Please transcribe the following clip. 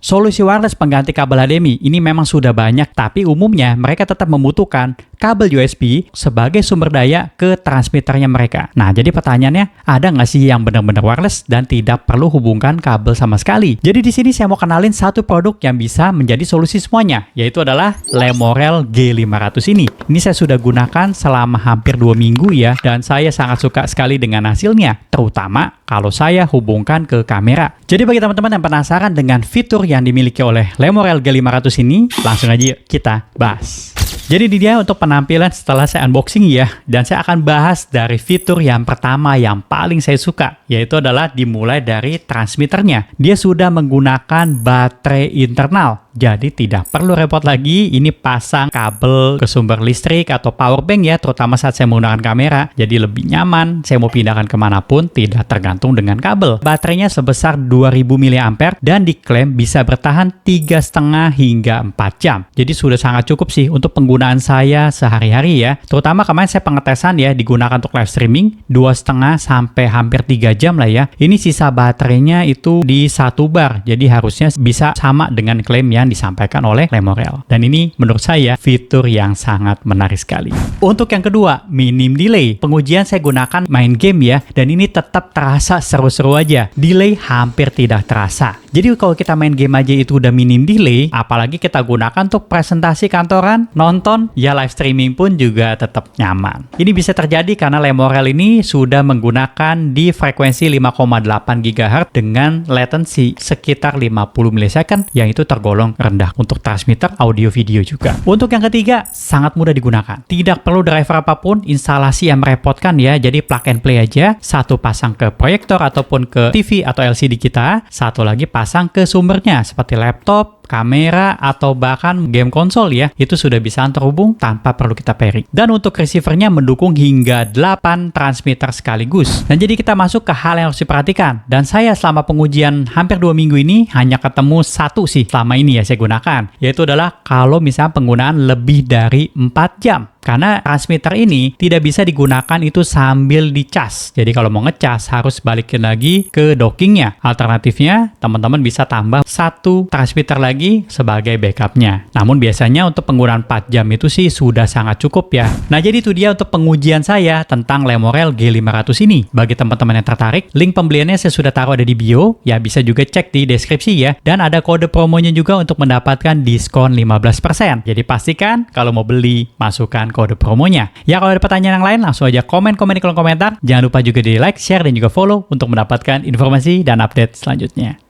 Solusi wireless pengganti kabel HDMI ini memang sudah banyak, tapi umumnya mereka tetap membutuhkan kabel USB sebagai sumber daya ke transmitternya mereka. Nah, jadi pertanyaannya, ada nggak sih yang benar-benar wireless dan tidak perlu hubungkan kabel sama sekali? Jadi di sini saya mau kenalin satu produk yang bisa menjadi solusi semuanya, yaitu adalah Lemorel G500 ini. Ini saya sudah gunakan selama hampir 2 minggu ya, dan saya sangat suka sekali dengan hasilnya, terutama kalau saya hubungkan ke kamera. Jadi bagi teman-teman yang penasaran dengan fitur yang dimiliki oleh Lemorel G500 ini, langsung aja yuk kita bahas. Jadi ini dia untuk penampilan setelah saya unboxing ya, dan saya akan bahas dari fitur yang pertama yang paling saya suka, yaitu adalah dimulai dari transmitternya. Dia sudah menggunakan baterai internal, jadi tidak perlu repot lagi ini pasang kabel ke sumber listrik atau power bank ya, terutama saat saya menggunakan kamera. Jadi lebih nyaman, saya mau pindahkan kemanapun tidak tergantung dengan kabel. Baterainya sebesar 2000 mAh dan diklaim bisa bertahan 3,5 hingga 4 jam. Jadi sudah sangat cukup sih untuk penggunaan saya sehari-hari ya. Terutama kemarin saya pengetesan ya, digunakan untuk live streaming 2,5 sampai hampir 3 jam lah ya. Ini sisa baterainya itu di 1 bar, jadi harusnya bisa sama dengan klaim yang disampaikan oleh Lemorel. Dan ini menurut saya fitur yang sangat menarik sekali. Untuk yang kedua, minim delay. Pengujian saya gunakan main game ya, dan ini tetap terasa seru-seru aja. Delay hampir tidak terasa. Jadi kalau kita main game aja itu udah minim delay, apalagi kita gunakan untuk presentasi kantoran, nonton, ya live streaming pun juga tetap nyaman. Ini bisa terjadi karena Lemorel ini sudah menggunakan di frekuensi 5,8 GHz dengan latency sekitar 50 millisecond, yang itu tergolong rendah untuk transmitter audio video juga. Untuk yang ketiga, sangat mudah digunakan. Tidak perlu driver apapun, instalasi yang merepotkan ya, jadi plug and play aja. Satu pasang ke proyektor ataupun ke TV atau LCD kita, satu lagi pasang ke sumbernya seperti laptop, kamera, atau bahkan game konsol ya, itu sudah bisa terhubung tanpa perlu kita pairing. Dan untuk receivernya mendukung hingga 8 transmitter sekaligus. Dan jadi kita masuk ke hal yang harus diperhatikan. Dan saya selama pengujian hampir 2 minggu ini hanya ketemu satu sih selama ini ya saya gunakan, yaitu adalah kalau misalnya penggunaan lebih dari 4 jam. Karena transmitter ini tidak bisa digunakan itu sambil dicas. Jadi kalau mau ngecas harus balikin lagi ke dockingnya. Alternatifnya teman-teman bisa tambah satu transmitter lagi sebagai backupnya. Namun biasanya untuk penggunaan 4 jam itu sih sudah sangat cukup ya. Nah jadi itu dia untuk pengujian saya tentang Lemorel G500 ini. Bagi teman-teman yang tertarik, link pembeliannya saya sudah taruh ada di bio. Ya bisa juga cek di deskripsi ya. Dan ada kode promonya juga untuk mendapatkan diskon 15%. Jadi pastikan kalau mau beli, masukkan kode promonya. Ya kalau ada pertanyaan yang lain langsung aja komen-komen di kolom komentar. Jangan lupa juga di like, share, dan juga follow untuk mendapatkan informasi dan update selanjutnya.